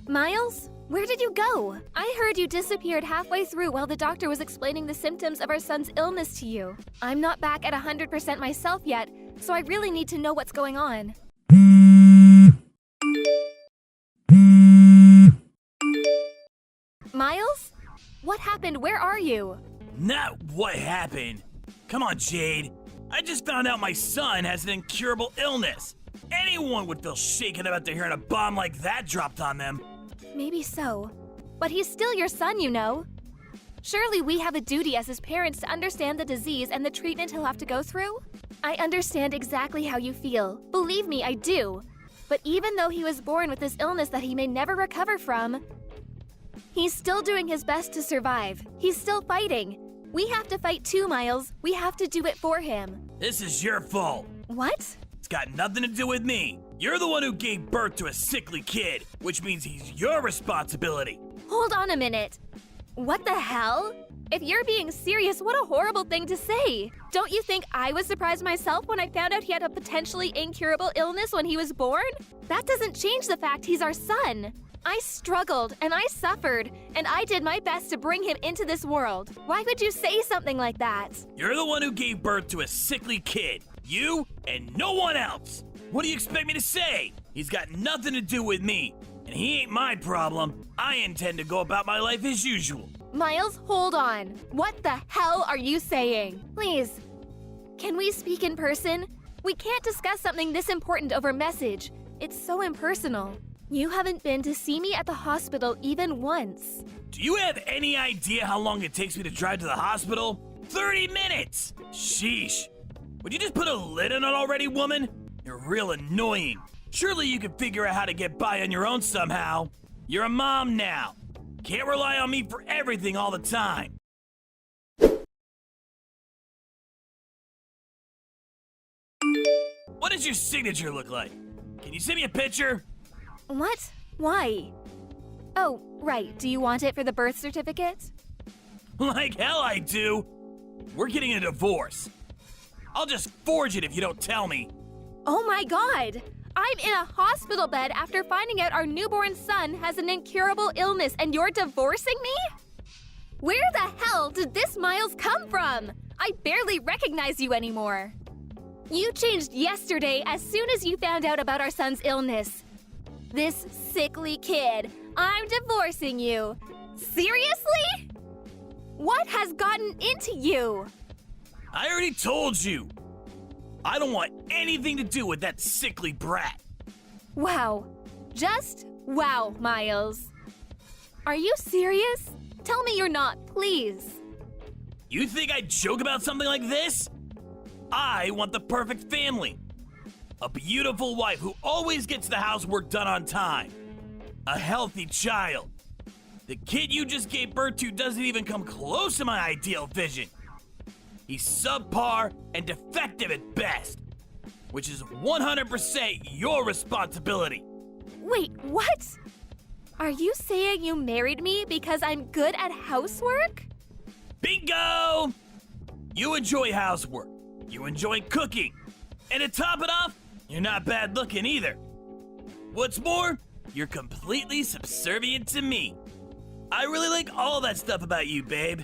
Miles? Where did you go? I heard you disappeared halfway through while the doctor was explaining the symptoms of our son's illness to you. I'm not back at 100% myself yet, so I really need to know what's going on. Miles? What happened? Where are you? Not what happened. Come on, Jade. I just found out my son has an incurable illness. Anyone would feel shaken about hearing a bomb like that dropped on them. Maybe so. But he's still your son, you know. Surely we have a duty as his parents to understand the disease and the treatment he'll have to go through? I understand exactly how you feel. Believe me, I do. But even though he was born with this illness that he may never recover from, he's still doing his best to survive. He's still fighting. We have to fight too, Miles. We have to do it for him. This is your fault. What? It's got nothing to do with me. You're the one who gave birth to a sickly kid, which means he's your responsibility. Hold on a minute. What the hell? If you're being serious, what a horrible thing to say. Don't you think I was surprised myself when I found out he had a potentially incurable illness when he was born? That doesn't change the fact he's our son. I struggled and I suffered, and I did my best to bring him into this world. Why would you say something like that? You're the one who gave birth to a sickly kid. You and no one else. What do you expect me to say? He's got nothing to do with me, and he ain't my problem. I intend to go about my life as usual. Miles, hold on. What the hell are you saying? Please, can we speak in person? We can't discuss something this important over message. It's so impersonal. You haven't been to see me at the hospital even once. Do you have any idea how long it takes me to drive to the hospital? 30 minutes! Sheesh. Would you just put a lid on it already, woman? You're real annoying. Surely you can figure out how to get by on your own somehow. You're a mom now. Can't rely on me for everything all the time. What does your signature look like? Can you send me a picture? What? Why? Oh, right. Do you want it for the birth certificate? Like hell I do. We're getting a divorce. I'll just forge it if you don't tell me. Oh my god! I'm in a hospital bed after finding out our newborn son has an incurable illness and you're divorcing me? Where the hell did this Miles come from? I barely recognize you anymore. You changed yesterday as soon as you found out about our son's illness. This sickly kid. I'm divorcing you. Seriously? What has gotten into you? I already told you. I don't want anything to do with that sickly brat. Wow. Just wow, Miles. Are you serious? Tell me you're not, please. You think I'd joke about something like this? I want the perfect family. A beautiful wife who always gets the housework done on time. A healthy child. The kid you just gave birth to doesn't even come close to my ideal vision. He's subpar and defective at best, which is 100% your responsibility. Wait, what? Are you saying you married me because I'm good at housework? Bingo! You enjoy housework. You enjoy cooking. And to top it off, you're not bad looking either. What's more, you're completely subservient to me. I really like all that stuff about you, babe.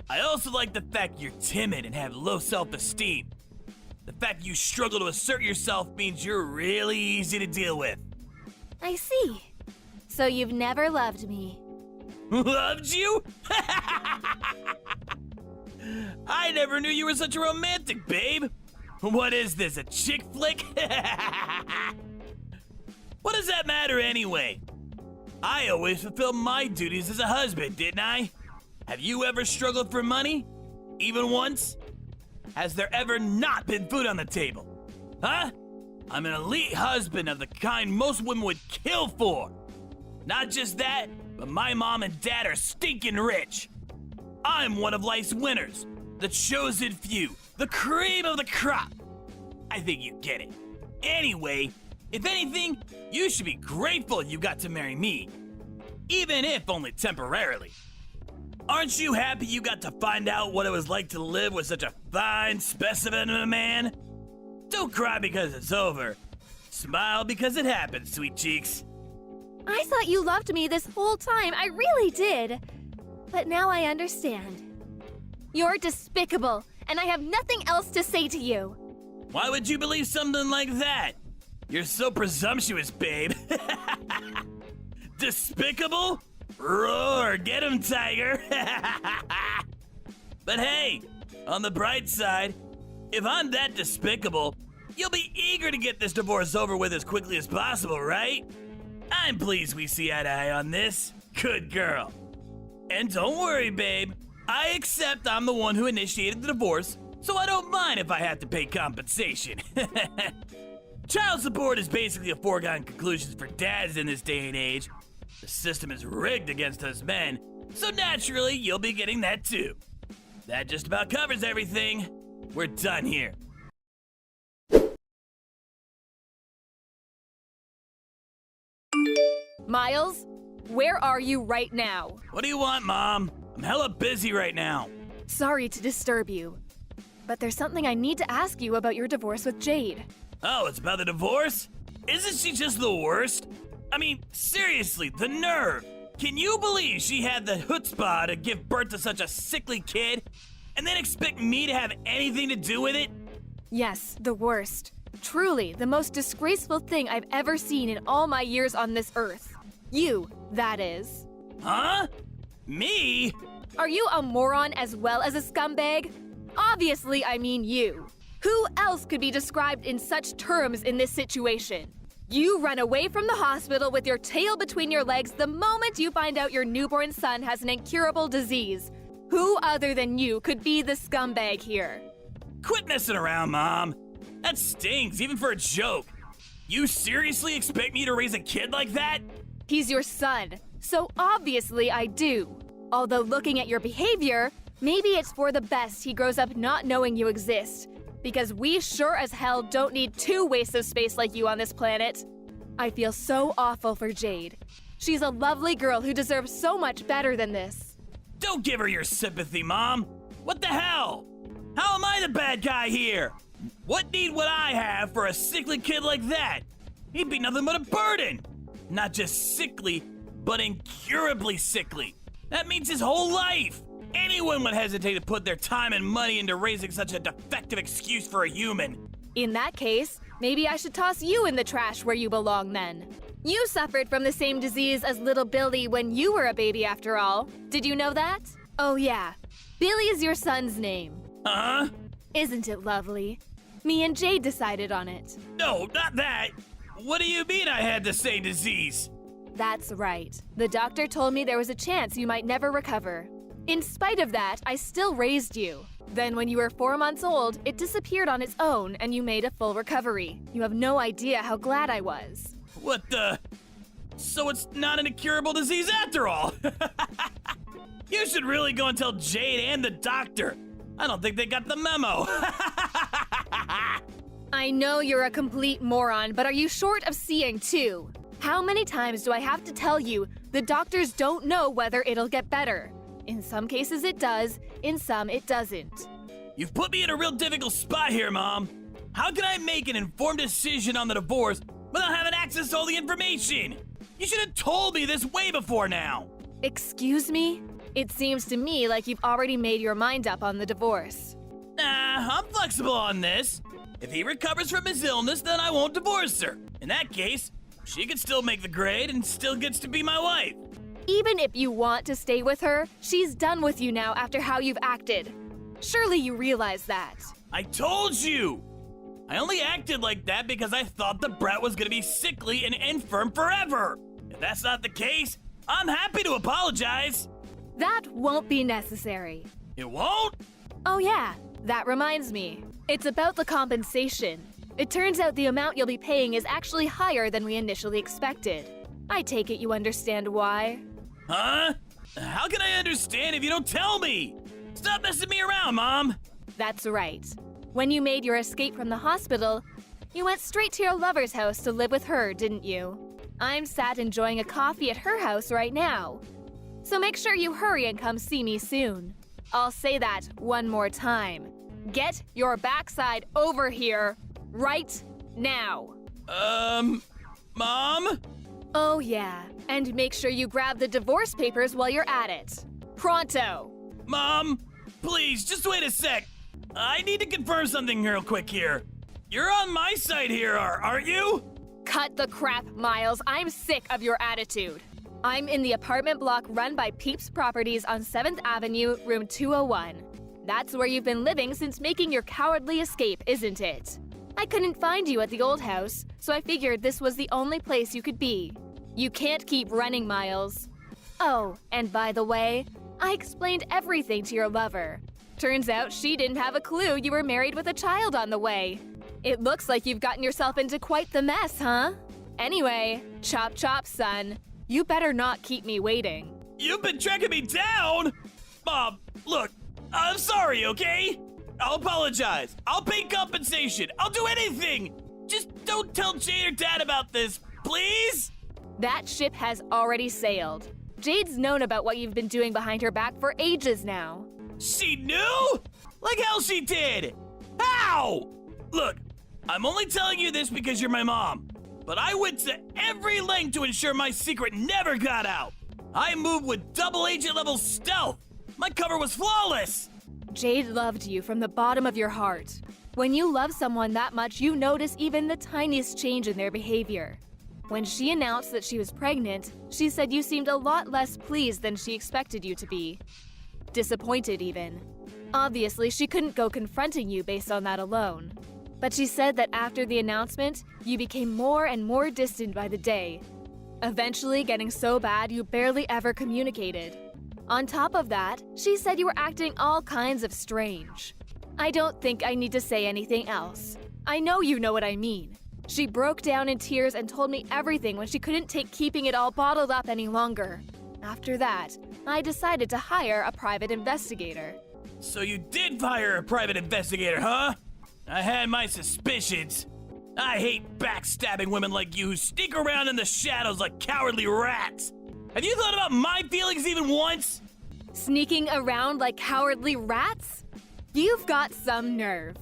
I also like the fact you're timid and have low self-esteem. The fact you struggle to assert yourself means you're really easy to deal with. I see. So you've never loved me. Loved you? I never knew you were such a romantic, babe. What is this, a chick flick? What does that matter anyway? I always fulfilled my duties as a husband, didn't I? Have you ever struggled for money? Even once? Has there ever not been food on the table? Huh? I'm an elite husband of the kind most women would kill for. Not just that, but my mom and dad are stinking rich. I'm one of life's winners, the chosen few, the cream of the crop. I think you get it. Anyway, if anything, you should be grateful you got to marry me, even if only temporarily. Aren't you happy you got to find out what it was like to live with such a fine specimen of a man? Don't cry because it's over. Smile because it happened, sweet cheeks. I thought you loved me this whole time. I really did. But now I understand. You're despicable, and I have nothing else to say to you. Why would you believe something like that? You're so presumptuous, babe. Despicable? Roar, get him, tiger. But hey, on the bright side, if I'm that despicable, you'll be eager to get this divorce over with as quickly as possible, right? I'm pleased we see eye to eye on this. Good girl. And don't worry, babe. I accept I'm the one who initiated the divorce, so I don't mind if I have to pay compensation. Child support is basically a foregone conclusion for dads in this day and age. The system is rigged against us men, so naturally you'll be getting that too. That just about covers everything. We're done here. Miles, where are you right now? What do you want, Mom? I'm hella busy right now. Sorry to disturb you, but there's something I need to ask you about your divorce with Jade. Oh, it's about the divorce? Isn't she just the worst? I mean, seriously, the nerve. Can you believe she had the chutzpah to give birth to such a sickly kid and then expect me to have anything to do with it? Yes, the worst. Truly, the most disgraceful thing I've ever seen in all my years on this earth. You, that is. Huh? Me? Are you a moron as well as a scumbag? Obviously, I mean you. Who else could be described in such terms in this situation? You run away from the hospital with your tail between your legs the moment you find out your newborn son has an incurable disease. Who other than you could be the scumbag here? Quit messing around, Mom. That stings, even for a joke. You seriously expect me to raise a kid like that? He's your son, so obviously I do. Although looking at your behavior, maybe it's for the best he grows up not knowing you exist. Because we sure as hell don't need two wastes of space like you on this planet. I feel so awful for Jade. She's a lovely girl who deserves so much better than this. Don't give her your sympathy, Mom. What the hell? How am I the bad guy here? What need would I have for a sickly kid like that? He'd be nothing but a burden. Not just sickly, but incurably sickly. That means his whole life. Anyone would hesitate to put their time and money into raising such a defective excuse for a human. In that case, maybe I should toss you in the trash where you belong then. You suffered from the same disease as little Billy when you were a baby after all. Did you know that? Oh yeah, Billy is your son's name. Huh? Isn't it lovely? Me and Jade decided on it. No, not that. What do you mean I had the same disease? That's right. The doctor told me there was a chance you might never recover. In spite of that, I still raised you. Then when you were 4 months old, it disappeared on its own and you made a full recovery. You have no idea how glad I was. What the? So it's not an incurable disease after all. You should really go and tell Jade and the doctor. I don't think they got the memo. I know you're a complete moron, but are you short of seeing too? How many times do I have to tell you the doctors don't know whether it'll get better? In some cases it does, in some it doesn't. You've put me in a real difficult spot here, Mom. How can I make an informed decision on the divorce without having access to all the information? You should have told me this way before now. Excuse me? It seems to me like you've already made your mind up on the divorce. Nah, I'm flexible on this. If he recovers from his illness, then I won't divorce her. In that case, she could still make the grade and still gets to be my wife. Even if you want to stay with her, she's done with you now after how you've acted. Surely you realize that. I told you! I only acted like that because I thought the brat was gonna be sickly and infirm forever. If that's not the case, I'm happy to apologize. That won't be necessary. It won't? Oh yeah, that reminds me. It's about the compensation. It turns out the amount you'll be paying is actually higher than we initially expected. I take it you understand why. Huh? How can I understand if you don't tell me? Stop messing me around, Mom. That's right. When you made your escape from the hospital, you went straight to your lover's house to live with her, didn't you? I'm sat enjoying a coffee at her house right now. So make sure you hurry and come see me soon. I'll say that one more time. Get your backside over here right now. Mom? Oh yeah, and make sure you grab the divorce papers while you're at it. Pronto! Mom, please, just wait a sec. I need to confirm something real quick here. You're on my side here, aren't you? Cut the crap, Miles. I'm sick of your attitude. I'm in the apartment block run by Peeps Properties on 7th Avenue, room 201. That's where you've been living since making your cowardly escape, isn't it? I couldn't find you at the old house, so I figured this was the only place you could be. You can't keep running, Miles. Oh, and by the way, I explained everything to your lover. Turns out she didn't have a clue you were married with a child on the way. It looks like you've gotten yourself into quite the mess, huh? Anyway, chop chop, son. You better not keep me waiting. You've been tracking me down? Mom, look, I'm sorry, okay? I'll apologize. I'll pay compensation. I'll do anything. Just don't tell Jade or Dad about this, please? That ship has already sailed. Jade's known about what you've been doing behind her back for ages now. She knew? Like hell she did. How? Look, I'm only telling you this because you're my mom, but I went to every length to ensure my secret never got out. I moved with double agent level stealth. My cover was flawless. Jade loved you from the bottom of your heart. When you love someone that much, you notice even the tiniest change in their behavior. When she announced that she was pregnant, she said you seemed a lot less pleased than she expected you to be. Disappointed even. Obviously, she couldn't go confronting you based on that alone. But she said that after the announcement, you became more and more distant by the day, eventually getting so bad you barely ever communicated. On top of that, she said you were acting all kinds of strange. I don't think I need to say anything else. I know you know what I mean. She broke down in tears and told me everything when she couldn't take keeping it all bottled up any longer. After that, I decided to hire a private investigator. So you did hire a private investigator, huh? I had my suspicions. I hate backstabbing women like you who sneak around in the shadows like cowardly rats. Have you thought about my feelings even once? Sneaking around like cowardly rats? You've got some nerve.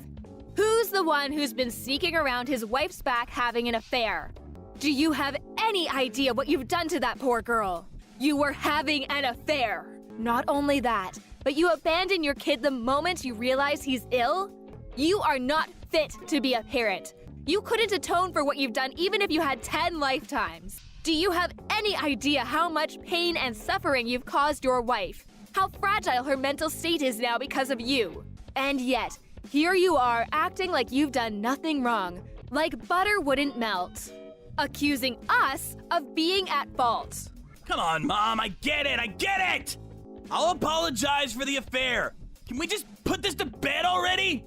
Who's the one who's been sneaking around his wife's back having an affair? Do you have any idea what you've done to that poor girl? You were having an affair. Not only that, but you abandoned your kid the moment you realize he's ill? You are not fit to be a parent. You couldn't atone for what you've done even if you had 10 lifetimes. Do you have any idea how much pain and suffering you've caused your wife? How fragile her mental state is now because of you? And yet, here you are acting like you've done nothing wrong, like butter wouldn't melt, accusing us of being at fault. Come on, Mom, I get it! I'll apologize for the affair. Can we just put this to bed already?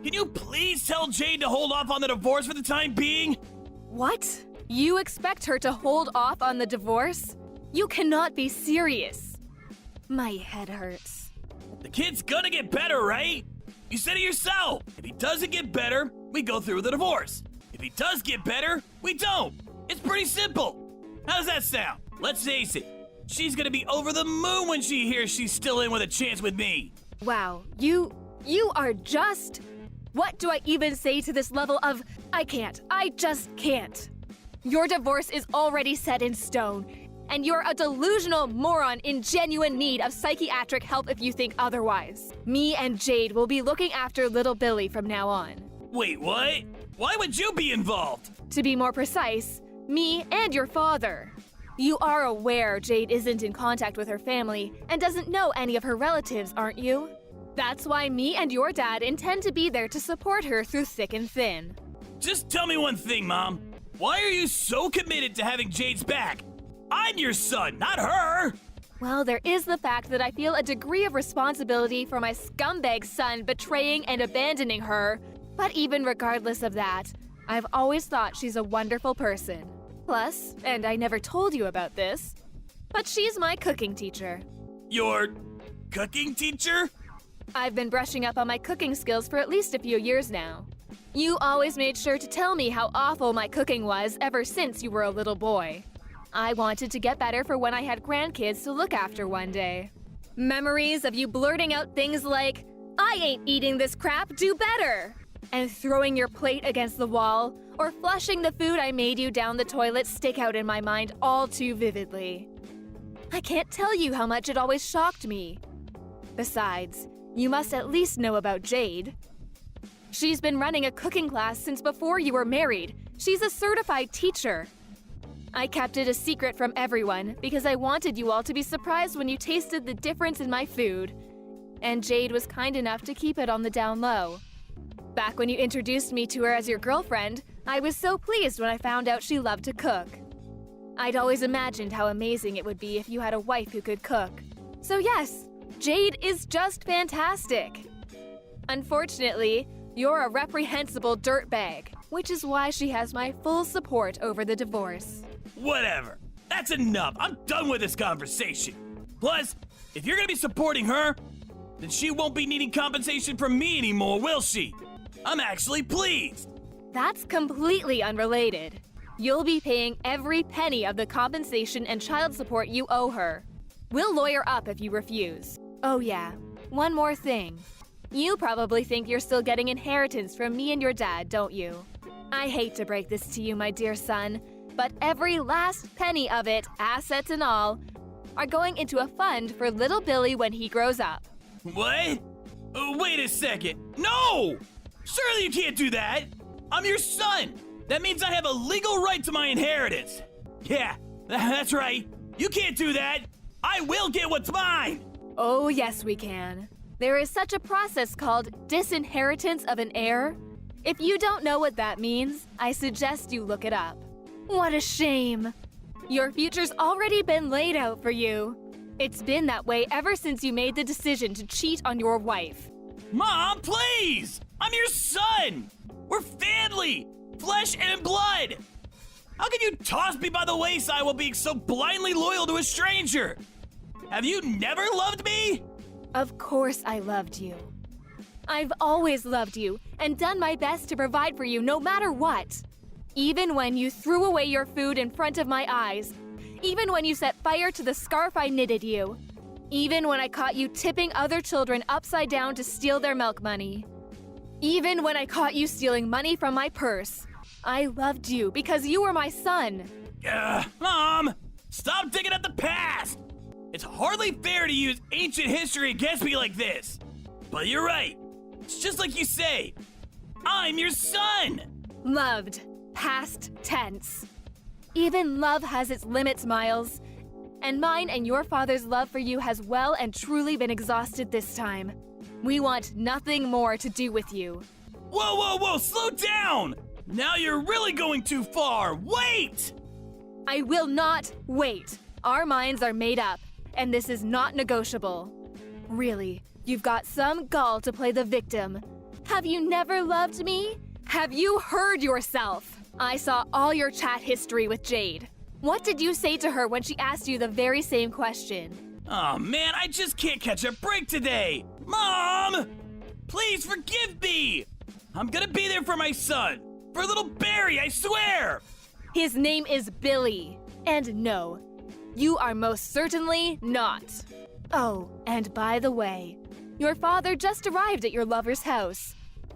Can you please tell Jade to hold off on the divorce for the time being? What? You expect her to hold off on the divorce? You cannot be serious. My head hurts. The kid's gonna get better, right? You said it yourself. If he doesn't get better, we go through with the divorce. If he does get better, we don't. It's pretty simple. How does that sound? Let's face it. She's gonna be over the moon when she hears she's still in with a chance with me. Wow, you are just... What do I even say to this level of, I just can't. Your divorce is already set in stone, and you're a delusional moron in genuine need of psychiatric help if you think otherwise. Me and Jade will be looking after little Billy from now on. Wait, what? Why would you be involved? To be more precise, me and your father. You are aware Jade isn't in contact with her family and doesn't know any of her relatives, aren't you? That's why me and your dad intend to be there to support her through thick and thin. Just tell me one thing, Mom. Why are you so committed to having Jade's back? I'm your son, not her! Well, there is the fact that I feel a degree of responsibility for my scumbag son betraying and abandoning her. But even regardless of that, I've always thought she's a wonderful person. Plus, and I never told you about this, but she's my cooking teacher. Your cooking teacher? I've been brushing up on my cooking skills for at least a few years now. You always made sure to tell me how awful my cooking was ever since you were a little boy. I wanted to get better for when I had grandkids to look after one day. Memories of you blurting out things like, "I ain't eating this crap, do better!" And throwing your plate against the wall or flushing the food I made you down the toilet stick out in my mind all too vividly. I can't tell you how much it always shocked me. Besides, you must at least know about Jade. She's been running a cooking class since before you were married. She's a certified teacher. I kept it a secret from everyone because I wanted you all to be surprised when you tasted the difference in my food. And Jade was kind enough to keep it on the down low. Back when you introduced me to her as your girlfriend, I was so pleased when I found out she loved to cook. I'd always imagined how amazing it would be if you had a wife who could cook. So yes, Jade is just fantastic. Unfortunately, you're a reprehensible dirtbag, which is why she has my full support over the divorce. Whatever. That's enough. I'm done with this conversation. Plus, if you're gonna be supporting her, then she won't be needing compensation from me anymore, will she? I'm actually pleased. That's completely unrelated. You'll be paying every penny of the compensation and child support you owe her. We'll lawyer up if you refuse. Oh yeah, one more thing. You probably think you're still getting inheritance from me and your dad, don't you? I hate to break this to you, my dear son, but every last penny of it, assets and all, are going into a fund for little Billy when he grows up. What? Wait a second. No! Surely you can't do that! I'm your son! That means I have a legal right to my inheritance! Yeah, that's right. You can't do that! I will get what's mine! Oh, yes, we can. There is such a process called disinheritance of an heir. If you don't know what that means, I suggest you look it up. What a shame! Your future's already been laid out for you. It's been that way ever since you made the decision to cheat on your wife. Mom, please! I'm your son! We're family! Flesh and blood! How can you toss me by the wayside while being so blindly loyal to a stranger? Have you never loved me? Of course I loved you. I've always loved you and done my best to provide for you no matter what. Even when you threw away your food in front of my eyes. Even when you set fire to the scarf I knitted you. Even when I caught you tipping other children upside down to steal their milk money. Even when I caught you stealing money from my purse. I loved you because you were my son. Mom! Stop digging at the past! It's hardly fair to use ancient history against me like this. But you're right. It's just like you say. I'm your son! Loved. Past tense. Even love has its limits, Miles. And mine and your father's love for you has well and truly been exhausted this time. We want nothing more to do with you. Whoa, whoa, whoa, slow down! Now you're really going too far. Wait! I will not wait. Our minds are made up, and this is not negotiable. Really, you've got some gall to play the victim. Have you never loved me? Have you heard yourself? I saw all your chat history with Jade. What did you say to her when she asked you the very same question? Oh man, I just can't catch a break today! Mom! Please forgive me! I'm gonna be there for my son! For little Barry, I swear! His name is Billy. And no, you are most certainly not. Oh, and by the way, your father just arrived at your lover's house.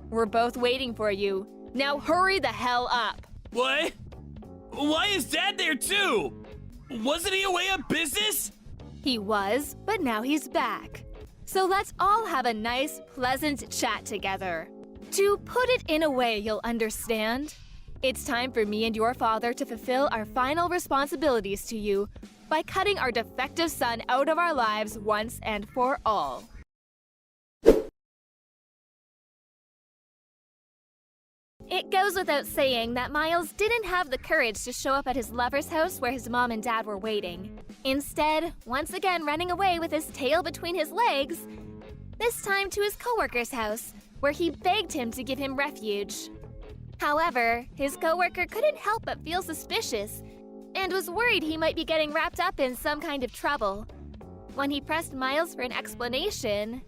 We're both waiting for you. Now hurry the hell up. What? Why is Dad there too? Wasn't he away on business? He was, but now he's back. So let's all have a nice, pleasant chat together. To put it in a way you'll understand, it's time for me and your father to fulfill our final responsibilities to you by cutting our defective son out of our lives once and for all. It goes without saying that Miles didn't have the courage to show up at his lover's house where his mom and dad were waiting. Instead, once again running away with his tail between his legs, this time to his coworker's house, where he begged him to give him refuge. However, his coworker couldn't help but feel suspicious and was worried he might be getting wrapped up in some kind of trouble. When he pressed Miles for an explanation,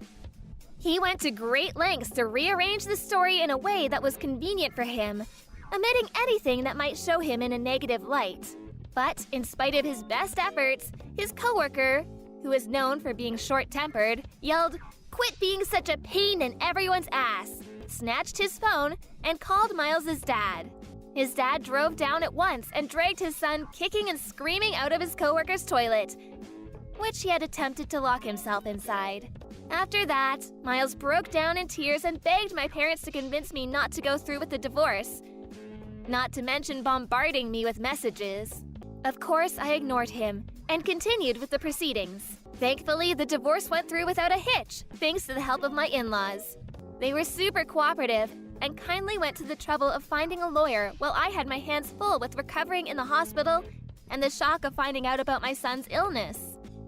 he went to great lengths to rearrange the story in a way that was convenient for him, omitting anything that might show him in a negative light. But in spite of his best efforts, his coworker, who is known for being short-tempered, yelled, "Quit being such a pain in everyone's ass," snatched his phone and called Miles's dad. His dad drove down at once and dragged his son kicking and screaming out of his coworker's toilet, which he had attempted to lock himself inside. After that, Miles broke down in tears and begged my parents to convince me not to go through with the divorce, not to mention bombarding me with messages. Of course, I ignored him and continued with the proceedings. Thankfully, the divorce went through without a hitch, thanks to the help of my in-laws. They were super cooperative and kindly went to the trouble of finding a lawyer while I had my hands full with recovering in the hospital and the shock of finding out about my son's illness.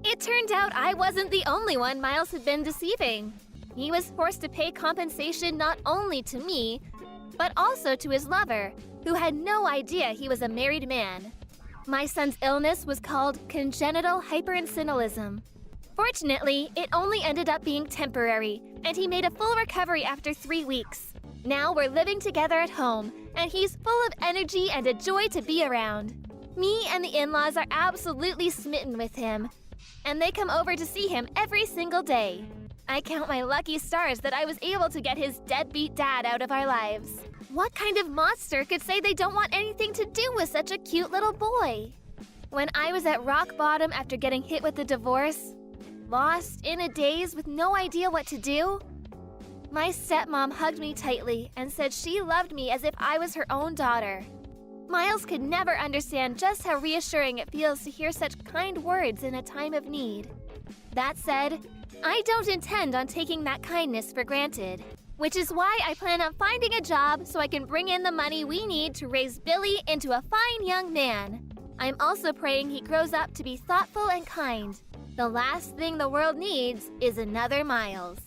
It turned out I wasn't the only one Miles had been deceiving. He was forced to pay compensation not only to me, but also to his lover, who had no idea he was a married man. My son's illness was called congenital hyperinsulinism. Fortunately, it only ended up being temporary, and he made a full recovery after 3 weeks. Now we're living together at home, and he's full of energy and a joy to be around. Me and the in-laws are absolutely smitten with him, and they come over to see him every single day. I count my lucky stars that I was able to get his deadbeat dad out of our lives. What kind of monster could say they don't want anything to do with such a cute little boy? When I was at rock bottom after getting hit with the divorce, lost in a daze with no idea what to do, my stepmom hugged me tightly and said she loved me as if I was her own daughter. Miles could never understand just how reassuring it feels to hear such kind words in a time of need. That said, I don't intend on taking that kindness for granted, which is why I plan on finding a job so I can bring in the money we need to raise Billy into a fine young man. I'm also praying he grows up to be thoughtful and kind. The last thing the world needs is another Miles.